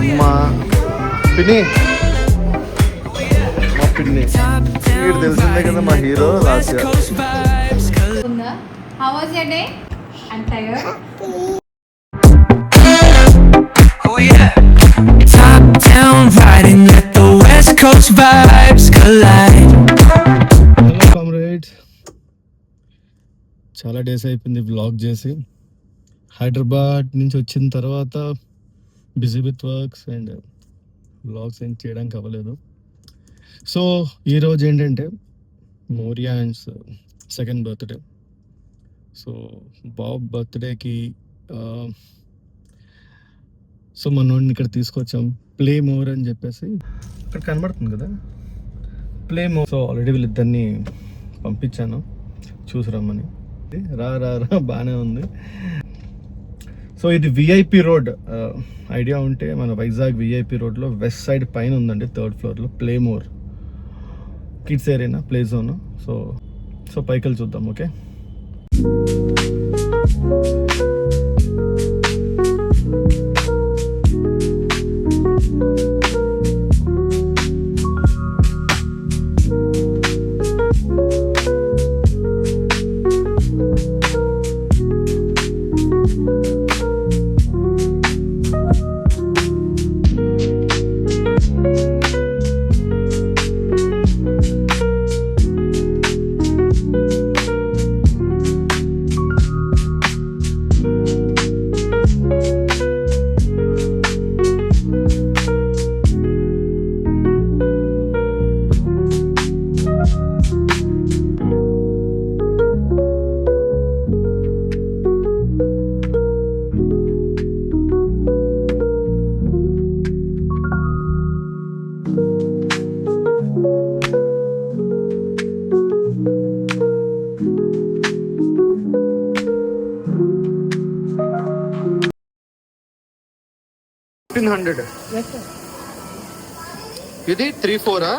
అమ్మ పిన్ని, మా పిన్ని మీరు తెలిసిందే కదా మా hero last year. How was your day? I'm tired. Oh yeah. Top down riding, let the West Coast vibes collide. Hello comrades, చాలా డేస్ అయిపోయింది వ్లాగ్ చేసి. హైదరాబాద్ నుంచి వచ్చిన తర్వాత busy with works and vlogs ఏం చేయడానికి అవ్వలేదు. సో ఈరోజు ఏంటంటే మోరియా అండ్ సెకండ్ బర్త్డే. సో బాబ్ బర్త్డేకి సో మనోడిని ఇక్కడ తీసుకొచ్చాం, ప్లే మోర్ అని చెప్పేసి. ఇక్కడ కనబడుతుంది కదా ప్లే మోర్. సో ఆల్రెడీ వీళ్ళిద్దరిని పంపించాను చూసిరమ్మని. రా రా రా బాగానే ఉంది. సో ఇది విఐపి రోడ్, ఐడియా ఉంటే మన వైజాగ్ విఐపి రోడ్లో వెస్ట్ సైడ్ పైన ఉందండి, 3rd ఫ్లోర్లో play more kids area play zone. So పైకి వెళ్ళి చూద్దాం. ఓకే, $1,500. ఇది 3-4.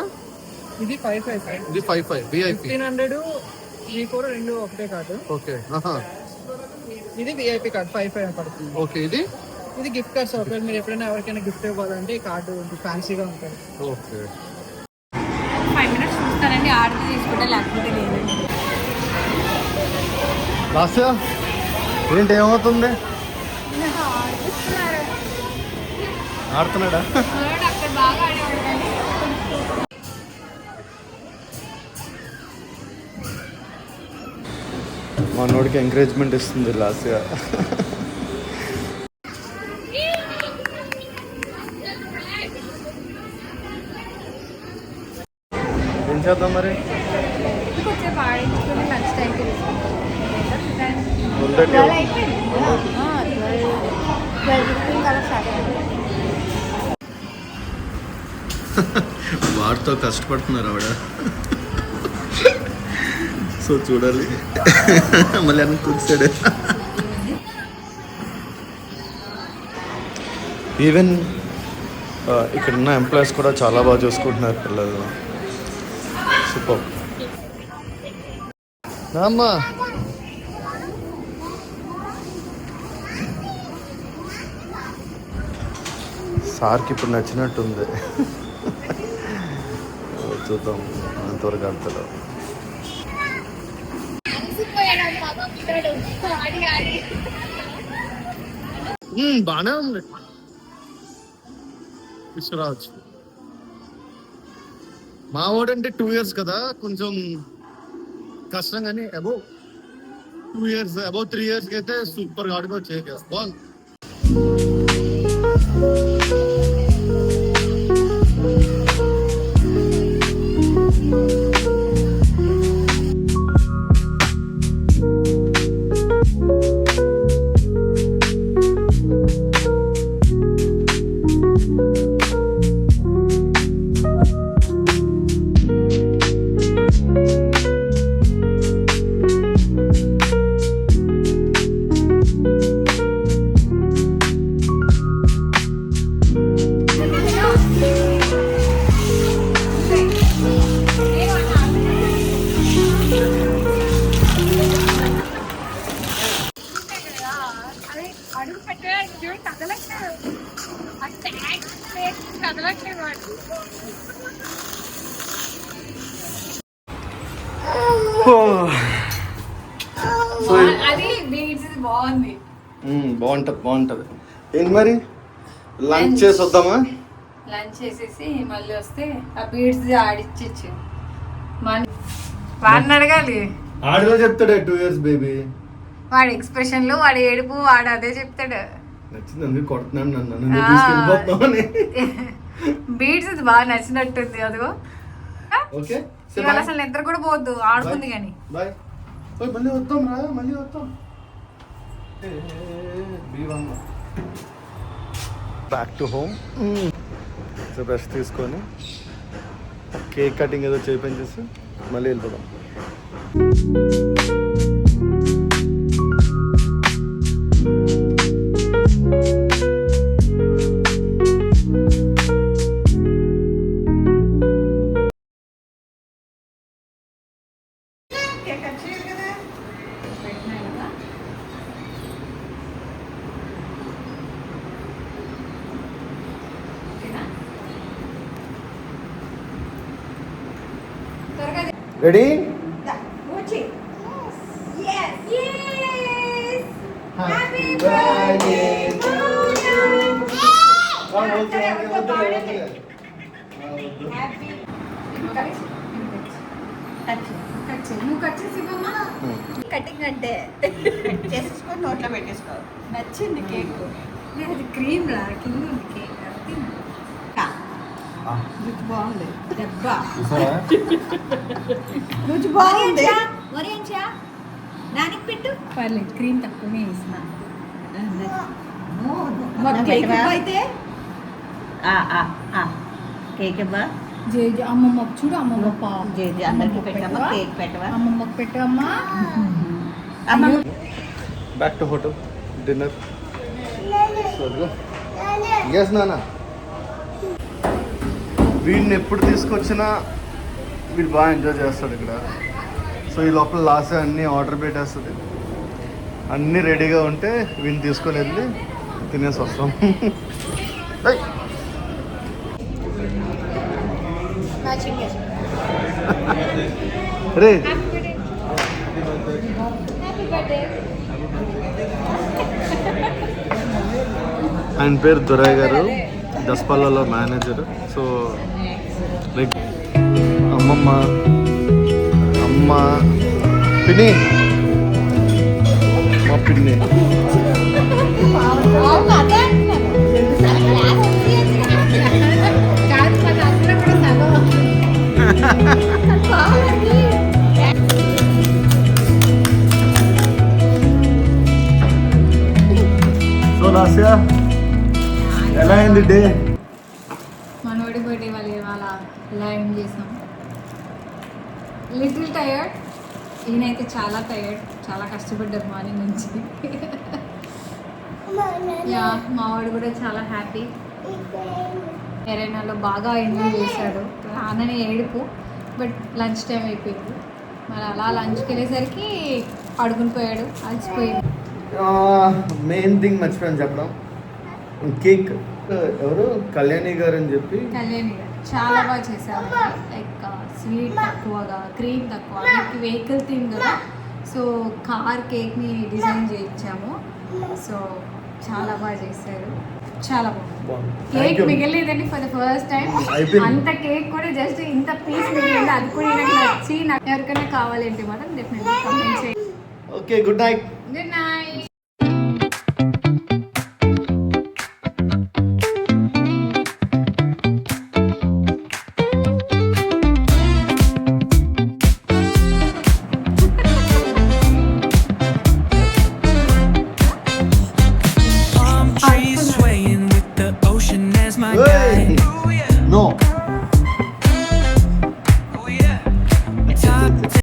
ఇది 5-5. ఇది 5-5 విఐపి. 1500 3-4 రెండు ఒకటే కార్డు. ఓకే, ఇది విఐపి కార్డు 5-5 పడుతుంది. ఓకే. ఇది గిఫ్ట్ కార్డ్స్. ఒకవేళ మీరు ఎప్పుడైనా ఎవరికైనా గిఫ్ట్ ఇవ్వాలంటే ఈ కార్డు ఫ్యాన్సీగా ఉంటుంది. ఓకే. 5 minutes చూస్తానండి, ఆడితే తీసుకుంటే లేకపోతే లేదండి. లాస్ట్ ఏంటి ఏమవుతుంది? ఆడుతున్నాడా? అక్కడ బాగా ఆడేవాడు. మా నోడికి ఎంకరేజ్మెంట్ ఇస్తుంది లాస్ట్గా. ఏం చేద్దాం మరి? కొంచెం ఆడించుకొని లంచ్ టైంకి వాడితో కష్టపడుతున్నారు ఆవిడ. సో చూడాలి మళ్ళీ అని కూర్చాడు. ఈవెన్ ఇక్కడ ఉన్న ఎంప్లాయీస్ కూడా చాలా బాగా చూసుకుంటున్నారు పిల్లలు. సూపర్. అమ్మా సార్కి ఇప్పుడు నచ్చినట్టుంది. చూద్దాం ఎంతవరకు ఆడతాడు. బాగానే ఉంది విశ్వరాజ్. మా వాడంటే 2 years కదా, కొంచెం కష్టం. కానీ అబౌవ్ 2 years, అబౌవ్ 3 years అయితే సూపర్ గా ఆడుకోవచ్చు. బాగుంది. అది బీట్స్ బాగుంది. బాగుంటది ఏంటి మరి లంచ్ చేసి వద్దామా? లంచ్ చేసేసి మళ్ళీ వస్తే ఆ బీట్స్ ఆడిచ్చు. వాడిని అడగాలి. ఆడిలో చెప్తాడే 2 years బేబీ. వాడి ఎక్స్ప్రెషన్ లో వాడి ఏడుపు వాడు అదే చెప్తాడు. నచ్చింది అందుకే కొడుతున్నాను నన్ను తీసుకెళ్ళిపోతామని. బీట్స్ బాగా నచ్చినట్టుంది. అదిగో ఓకే ఇవాళ అసలు నిద్ర కూడా పోవద్దు, ఆడుకుంది కానీ. బాయ్. మళ్ళీ వద్దాం రా, మళ్ళీ వద్దాం. Back to home. So brush తీసుకొని కేక్ కటింగ్ ఏదో చేయించేసి మళ్ళీ వెళ్ళిపోదాం. రెడీ? కటింగ్ అంటే చేసేసుకొని నోట్లో పెట్టేసుకో. నచ్చింది కేక్. అది క్రీమ్ రా, కింద ఉంది కేక్. రుచి బాగుంది. డబ్బా రుచి బాగుంది. దానికి పెట్టు పర్లేదు, క్రీమ్ తక్కువనే వేసిన. కేక్ అయితే కేక్ ఇవ్వా. అమ్మమ్మ చూడు, అమ్మమ్మ అందరికి పెట్టమ్మా. కేక్ పెట్టవా? అమ్మమ్మకి పెట్టు అమ్మా. Back to hotel dinner. Yes నాన్న. వీడిని ఎప్పుడు తీసుకొచ్చినా వీడు బాగా ఎంజాయ్ చేస్తాడు ఇక్కడ. సో ఈ లోపల లాస్ట్ అన్నీ ఆర్డర్ పెట్టేస్తుంది. అన్నీ రెడీగా ఉంటే వీడిని తీసుకొని వెళ్ళి తినేసి వస్తాం. రే ఆయన పేరు దురయ్య గారు, దసపల్లలో మేనేజర్. సో లైక్ అమ్మ పిన్ని, మా పిన్ని. సో లాస్యా ఎలా అయింది డే? మనోడి బర్త్డే వాళ్ళు ఇవాళ ఇలా ఏం చేసాం. లిటిల్ టైర్డ్, ఈయనైతే చాలా టైర్డ్, చాలా కష్టపడ్డారు మార్నింగ్ నుంచి. యా మావాడు కూడా చాలా హ్యాపీ. ఎరైనాలో బాగా ఎంజాయ్ చేశాడు. నాన్ననే ఏడుపు, బట్ లంచ్ టైం అయిపోయింది. మరి అలా లంచ్కి వెళ్ళేసరికి పడుకుని పోయాడు, అలసిపోయాడు. మెయిన్ థింగ్ మర్చిపోయాను చెప్పడం, కేక్ ఎవరు కళ్యాణి గారు అని చెప్పి. కళ్యాణి గారు చాలా బాగా చేశారు. లైక్ స్వీట్ తక్కువగా, క్రీమ్ తక్కువ. మీకు వెహికల్ థీమ్ కదా, సో కార్ కేక్ని డిజైన్ చేయించాము. సో చాలా బాగా చేశారు, చాలా బాగుంది. కేక్ మిగలేదండి ఫర్ ద ఫస్ట్ టైం. అంత కేక్ కూడా జస్ట్ ఇంత పీస్ మిగిలింది. అది కూడా నాకు నచ్చి, నాకు ఎవరికైనా కావాలంటే మాత్రం డెఫినెట్లీ కామెంట్ చేయండి. Okay, good night. Good night.